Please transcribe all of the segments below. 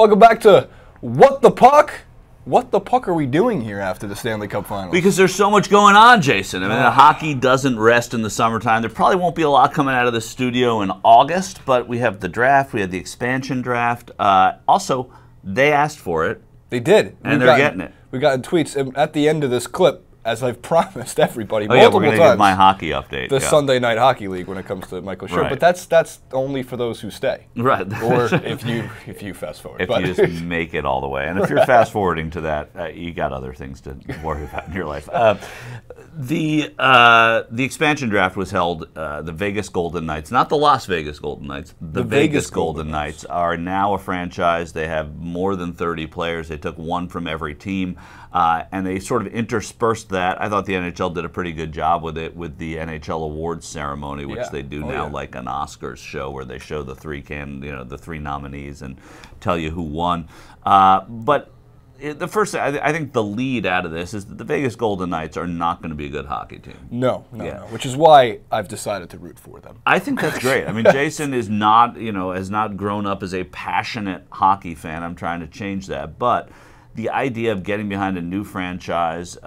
Welcome back to What the Puck? What the puck are we doing here after the Stanley Cup Finals? Because there's so much going on, Jason. I mean, the hockey doesn't rest in the summertime. There probably won't be a lot coming out of the studio in August, but we have the draft, we have the expansion draft. Also, they asked for it. They did. And they're getting it. We got tweets at the end of this clip, as I've promised everybody multiple times. We're going to give my hockey update. The Sunday Night Hockey League when it comes to Michael Shure, right. but that's only for those who stay. Right. Or if you fast forward. If you just make it all the way. And if you're fast forwarding to that, you got other things to worry about in your life. The expansion draft was held, the Vegas Golden Knights, not the Las Vegas Golden Knights, the Vegas Golden Knights are now a franchise. They have more than 30 players. They took one from every team, and they sort of interspersed that. I thought the NHL did a pretty good job with it, with the NHL awards ceremony, which they do now like an Oscars show, where they show the the three nominees and tell you who won. But the first, I think the lead out of this is that the Vegas Golden Knights are not going to be a good hockey team. No, which is why I've decided to root for them. I think that's great. I mean, Jason is not, has not grown up as a passionate hockey fan. I'm trying to change that, but the idea of getting behind a new franchise,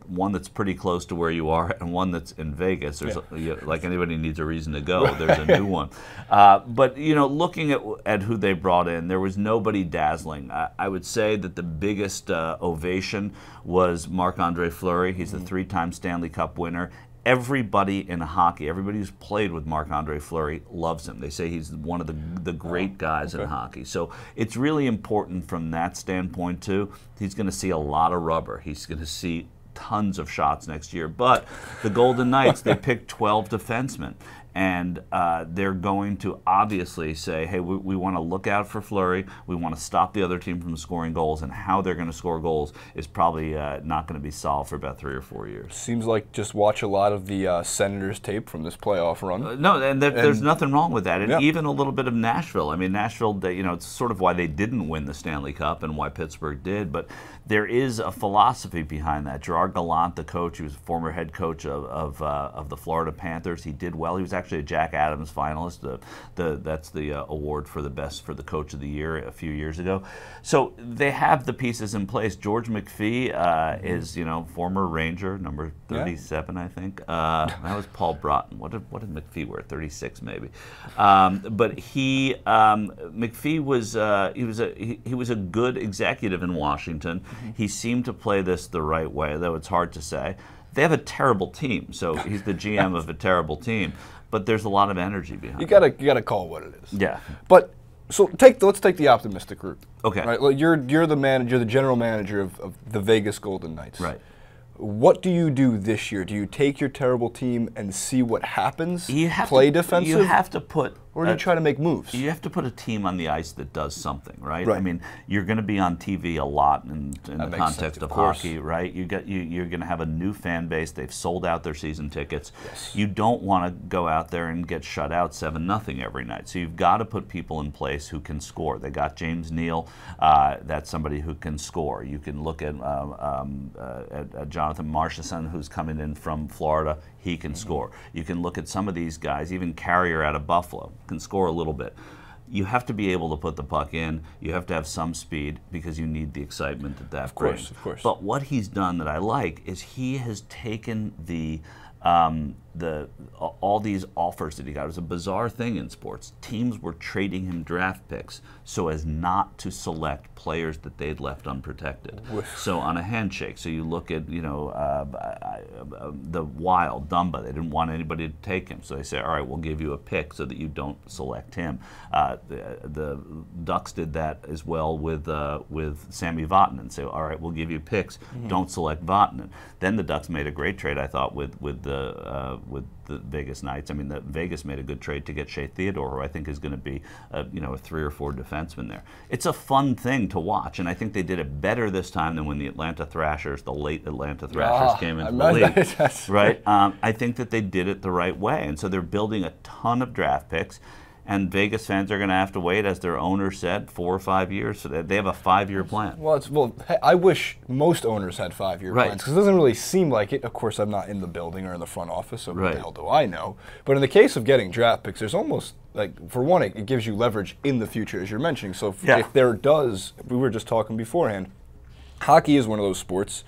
one that's pretty close to where you are and one that's in Vegas, there's like anybody needs a reason to go, there's a new one. But, looking at who they brought in, there was nobody dazzling. I would say that the biggest ovation was Marc-André Fleury. He's the three-time Stanley Cup winner. Everybody in hockey, everybody who's played with Marc-André Fleury loves him. They say he's one of the great guys in hockey. So it's really important from that standpoint, too. He's going to see a lot of rubber. He's going to see tons of shots next year. But the Golden Knights, they picked 12 defensemen. And they're going to obviously say, hey, we want to look out for Fleury. We want to stop the other team from scoring goals. And how they're going to score goals is probably not going to be solved for about 3 or 4 years. Seems like just watch a lot of the Senators tape from this playoff run. No, and there's nothing wrong with that. And even a little bit of Nashville. I mean, Nashville, it's sort of why they didn't win the Stanley Cup and why Pittsburgh did. But there is a philosophy behind that. Gerard Gallant, the coach, he was a former head coach of the Florida Panthers. He did well. He was actually a Jack Adams finalist. That's the award for the best for the coach of the year a few years ago. So they have the pieces in place. George McPhee is former Ranger, number 37, I think. That was Paul Broughton. What did McPhee wear? 36 maybe. But McPhee was a good executive in Washington. He seemed to play this the right way, though it's hard to say. They have a terrible team, so he's the GM of a terrible team. But there's a lot of energy behind it. You gotta call it what it is. Yeah. But so let's take the optimistic route. Okay. Right. Well, you're the general manager of the Vegas Golden Knights. Right. What do you do this year? Do you take your terrible team and see what happens? Play defensive? You have to put... Or do you try to make moves? You have to put a team on the ice that does something, right? I mean, you're going to be on TV a lot in the context of hockey, right? You're going to have a new fan base. They've sold out their season tickets. Yes. You don't want to go out there and get shut out 7-0 every night. So you've got to put people in place who can score. They got James Neal. That's somebody who can score. You can look at Jonathan Marchessault, who's coming in from Florida. He can score. You can look at some of these guys, even Carrier out of Buffalo, can score a little bit. You have to be able to put the puck in. You have to have some speed because you need the excitement that brings. Of course. But what he's done that I like is he has taken all these offers that he got. It was a bizarre thing in sports. Teams were trading him draft picks so as not to select players that they'd left unprotected. So on a handshake, so you look at the Wild, Dumba, they didn't want anybody to take him, so they say, all right, we'll give you a pick so that you don't select him. The Ducks did that as well with Sammy Vatanen, say, all right, we'll give you picks, don't select Vatanen. Then the Ducks made a great trade, I thought, with the Vegas Knights. I mean, Vegas made a good trade to get Shea Theodore, who I think is going to be a 3 or 4 defenseman there. It's a fun thing to watch, and I think they did it better this time than when the Atlanta Thrashers, the late Atlanta Thrashers, came into the league. Right? I think that they did it the right way, and so they're building a ton of draft picks. And Vegas fans are going to have to wait, as their owner said, 4 or 5 years. So they have a 5-year plan. Well, I wish most owners had 5-year plans, because it doesn't really seem like it. Of course, I'm not in the building or in the front office, so what the hell do I know? But in the case of getting draft picks, there's almost like, for one, it gives you leverage in the future, as you're mentioning. So if there does, we were just talking beforehand, hockey is one of those sports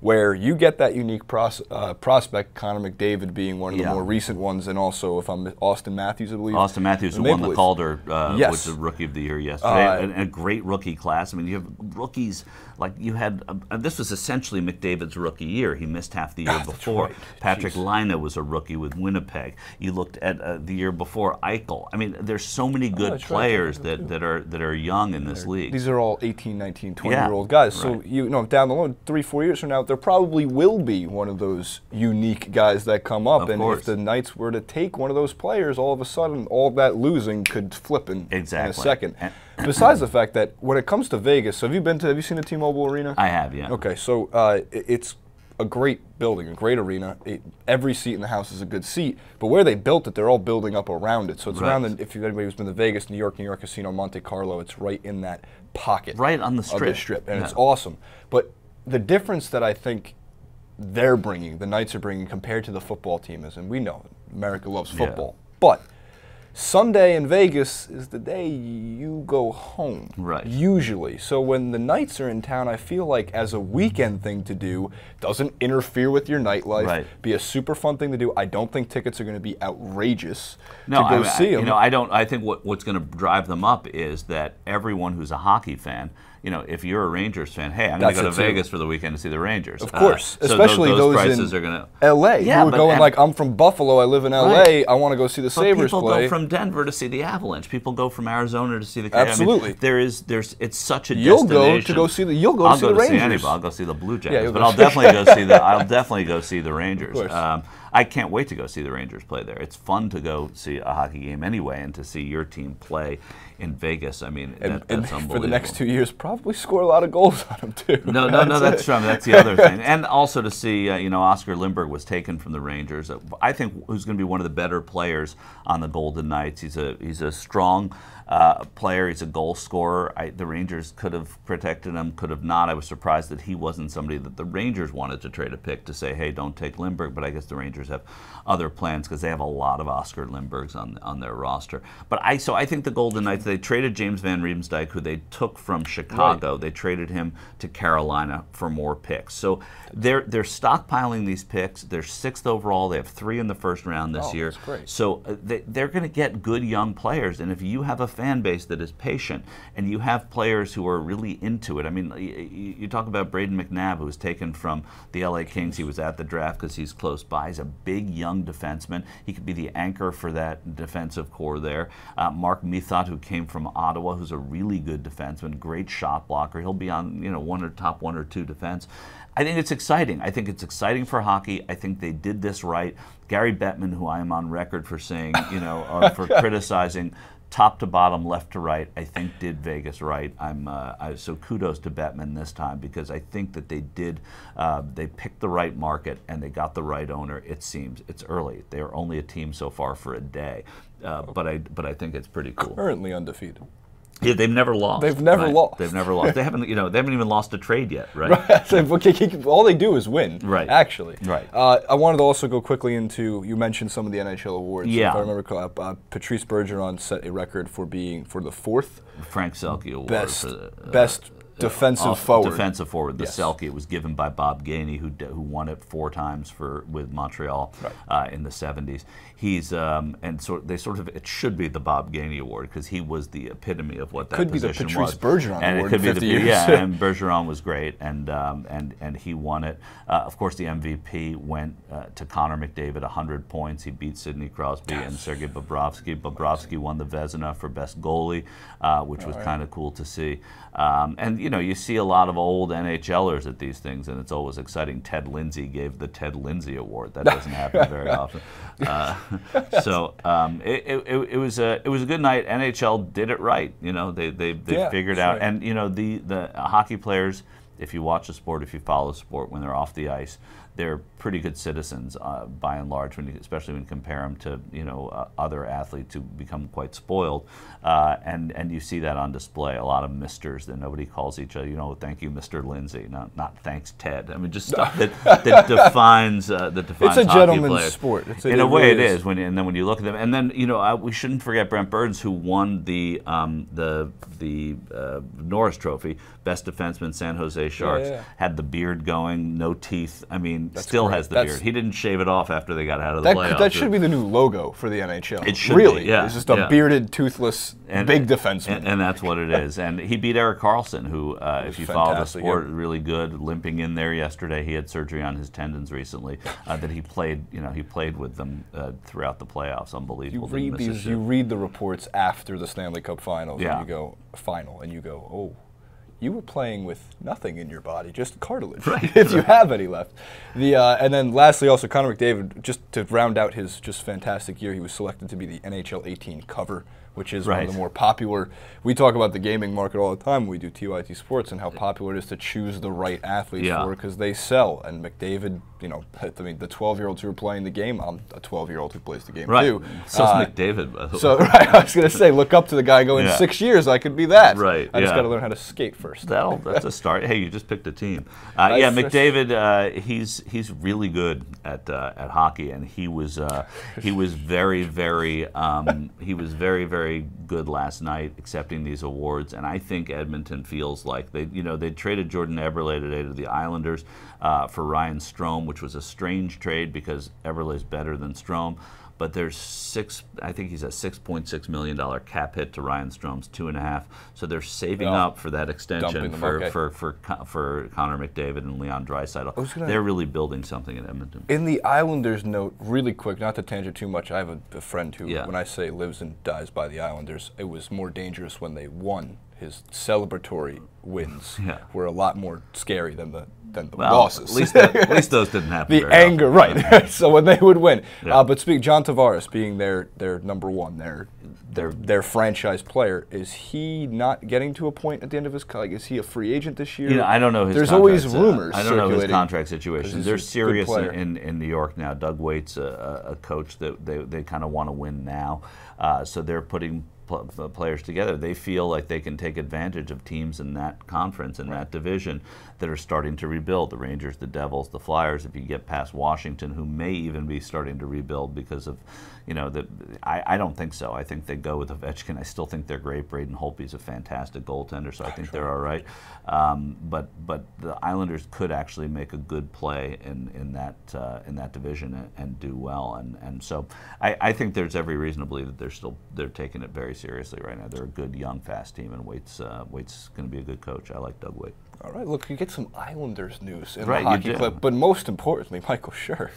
where you get that unique prospect, Connor McDavid being one of the more recent ones, and also, if I'm Austin Matthews, I believe. Austin Matthews, who won the Calder, was the Rookie of the Year yesterday. And a great rookie class. I mean, you have rookies, like you had, this was essentially McDavid's rookie year. He missed half the year before. Right. Patrick Laine was a rookie with Winnipeg. You looked at the year before, Eichel. I mean, there's so many good players that are young in this league. These are all 18, 19, 20-year-old guys. So, you know, down the road, 3-4 years from now, there probably will be one of those unique guys that come up. And if the Knights were to take one of those players, all of a sudden, all that losing could flip in a second. Besides the fact that when it comes to Vegas, have you seen the T-Mobile Arena? I have, yeah. Okay, so it's a great building, a great arena. Every seat in the house is a good seat, but where they built it, they're all building up around it. So it's around, if anybody who's been to Vegas, New York Casino, Monte Carlo, it's right in that pocket. Right on the strip. Of the strip, and it's awesome. But the difference that I think they're bringing, the Knights are bringing, compared to the football team is, and we know America loves football, but Sunday in Vegas is the day you go home, usually. So when the Knights are in town, I feel like as a weekend thing to do, doesn't interfere with your nightlife, be a super fun thing to do. I don't think tickets are going to be outrageous to go see them. You know, I think what's going to drive them up is that everyone who's a hockey fan, you know, if you're a Rangers fan, hey, I'm going to go to Vegas for the weekend to see the Rangers. Of course. So especially those prices are going to L.A. who are going like, I'm from Buffalo, I live in L.A., I want to go see the Sabres play. People go from Denver to see the Avalanche. People go from Arizona to see the Cavs. Absolutely. I mean, it's such a destination. You'll go to see the Rangers. I'll go see the Blue Jackets, but I'll definitely go see the Rangers. I can't wait to go see the Rangers play there. It's fun to go see a hockey game anyway, and to see your team play in Vegas. I mean, that's unbelievable. For the next 2 years, probably score a lot of goals on them too. No, that's true. That's the other thing. And also to see, you know, Oscar Lindberg was taken from the Rangers. I think who's going to be one of the better players on the Golden Knights. He's a strong player. He's a goal scorer. The Rangers could have protected him, could have not. I was surprised that he wasn't somebody that the Rangers wanted to trade a pick to say, hey, don't take Lindberg. But I guess the Rangers have other plans because they have a lot of Oscar Lindbergs on their roster. But I think the Golden Knights, they traded James Van Riemsdyk, who they took from Chicago. They traded him to Carolina for more picks. So they're stockpiling these picks. They're 6th overall. They have 3 in the first round this year. That's great. So they're going to get good young players. And if you have a fan base that is patient and you have players who are really into it. I mean, you talk about Braden McNabb, who was taken from the LA Kings. He was at the draft because he's close by. He's a big young defenseman. He could be the anchor for that defensive core there. Mark Mithot, who came from Ottawa, who's a really good defenseman, great shot blocker. He'll be on, you know, top 1 or 2 defense. I think it's exciting. I think it's exciting for hockey. I think they did this right. Gary Bettman, who I am on record for saying, you know, or for criticizing top to bottom, left to right, I think did Vegas right. So kudos to Bettman this time, because I think that they did. They picked the right market and they got the right owner. It seems it's early. They are only a team so far for a day, but I think it's pretty cool. Currently undefeated. Yeah, they've never lost. They've never lost. They've never lost. They haven't even lost a trade yet, right? All they do is win. Right. Actually. Right. I wanted to also go quickly into, you mentioned some of the NHL awards. Yeah. If I remember, Patrice Bergeron set a record for the 4th Frank Selke Award best defensive forward. Defensive forward. The Selke. It was given by Bob Gainey, who won it 4 times with Montreal in the 70s. He's it should be the Bob Gainey Award because he was the epitome of what that position was. Could be the Patrice Bergeron Award in 50 years. Yeah, and Bergeron was great, and he won it. Of course, the MVP went to Connor McDavid, 100 points. He beat Sidney Crosby and Sergei Bobrovsky. Bobrovsky won the Vezina for best goalie, which was kind of cool to see. And you know, you see a lot of old NHLers at these things, and it's always exciting. Ted Lindsay gave the Ted Lindsay Award. That doesn't happen very often. So it was a good night. NHL did it right. You know, they figured out, right. And you know, the hockey players, if you watch the sport, if you follow the sport, when they're off the ice, they're pretty good citizens by and large, especially when you compare them to other athletes who become quite spoiled, and you see that on display. A lot of misters that nobody calls each other. Thank you, Mr. Lindsay, not thanks, Ted. I mean, just stuff that defines It's a gentleman's sport. In a way, it is. And then when you look at them, and then we shouldn't forget Brent Burns, who won the Norris Trophy, best defenseman, San Jose Sharks. Had the beard going, no teeth. I mean, still has the beard. He didn't shave it off after they got out of the playoffs. That should be the new logo for the NHL. It should really. Be, yeah. It's just a bearded, toothless, big defenseman. And that's what it is. And he beat Erik Karlsson, who, if you follow the sport, really good, limping in there yesterday. He had surgery on his tendons recently. That he played, he played with them throughout the playoffs. Unbelievable. You read the reports after the Stanley Cup Finals, and you go, oh, you were playing with nothing in your body, just cartilage, if you have any left. And then lastly, also Connor McDavid, just to round out his just fantastic year, he was selected to be the NHL 18 cover, which is one of the more popular. We talk about the gaming market all the time when we do TYT Sports and how popular it is to choose the right athletes for it because they sell. And McDavid, I mean, the 12-year-olds who are playing the game, I'm a 12-year-old who plays the game too. So is McDavid, by the way. So I was going to say, look up to the guy. Go in 6 years, I could be that. Right. I just got to learn how to skate first. That's a start. Hey, you just picked a team. McDavid, he's really good at hockey, and he was very good last night, accepting these awards. And I think Edmonton feels like they traded Jordan Eberle today to the Islanders for Ryan Strome, which was a strange trade because Eberle's better than Strome. But there's I think he's a $6.6 million cap hit to Ryan Strome's 2.5. So they're saving up for that extension for Connor McDavid and Leon Draisaitl. They're really building something in Edmonton. In the Islanders note, really quick, not to tangent too much, I have a friend who, when I say lives and dies by the Islanders, it was more dangerous when they won. His celebratory wins were a lot more scary than the losses. At least those didn't happen. The anger, right? So when they would win, but John Tavares being their number one, their franchise player, is he not getting to a point at the end of his is he a free agent this year? I don't know his. There's always rumors. I don't know his contract situation. They're serious in New York now. Doug Waite's a coach that they kind of want to win now, so they're putting players together. They feel like they can take advantage of teams in that conference, in that division, that are starting to rebuild. The Rangers, the Devils, the Flyers, if you get past Washington, who may even be starting to rebuild because of, I don't think so. I think they go with Ovechkin. I still think they're great. Braden Holtby's a fantastic goaltender, so I think they're all right. But the Islanders could actually make a good play in that division and do well. And so I think there's every reason to believe that they're taking it very seriously right now. They're a good, young, fast team, and Waite's going to be a good coach. I like Doug Waite. All right, look, you get some Islanders news in the hockey clip, but most importantly, Michael Shure.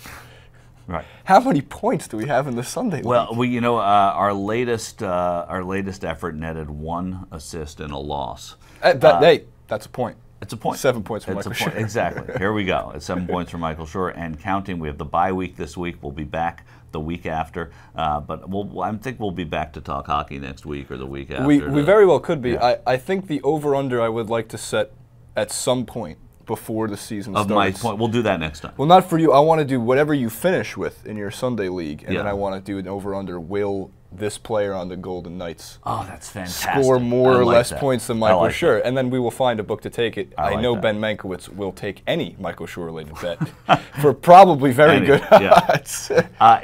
Right. How many points do we have in the Sunday League? Well, our latest effort netted 1 assist and a loss. That's a point. It's a point. 7 points for Michael Shure. Exactly. Here we go. It's 7 points for Michael Shure and counting. We have the bye week this week. We'll be back the week after, but I think we'll be back to talk hockey next week or the week after. We very well could be. Yeah. I think the over-under I would like to set at some point before the season starts. Of my point, we'll do that next time. Well, not for you. I want to do whatever you finish with in your Sunday league, and then I want to do an over-under. Will this player on the Golden Knights that's fantastic. Score more or less points than Michael Shure? And then we will find a book to take it. I know Ben Mankiewicz will take any Michael Shure-related bet for probably very good odds.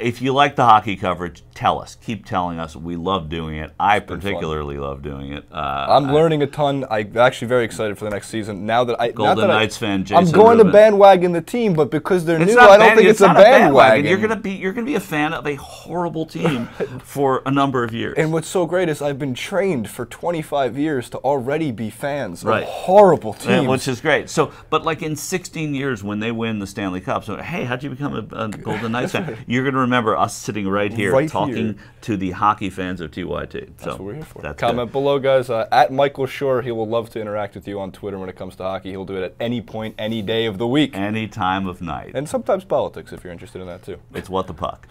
If you like the hockey coverage, tell us. Keep telling us. We love doing it. I particularly love doing it. I'm learning a ton. I'm actually very excited for the next season. Now that Golden Knights fan Jason I'm going Rubin. to bandwagon the team, but because they're new, I don't think it's a bandwagon. You're gonna be a fan of a horrible team for a number of years. And what's so great is I've been trained for 25 years to already be fans of horrible teams. Which is great. So, but like in 16 years when they win the Stanley Cup, so hey, how'd you become a Golden Knights fan? You're going to remember us sitting right here talking to the hockey fans of TYT. That's what we're here for. Comment below, guys. At Michael Shure, he will love to interact with you on Twitter when it comes to hockey. He'll do it at any point, any day of the week. Any time of night. And sometimes politics if you're interested in that too. It's What the Puck.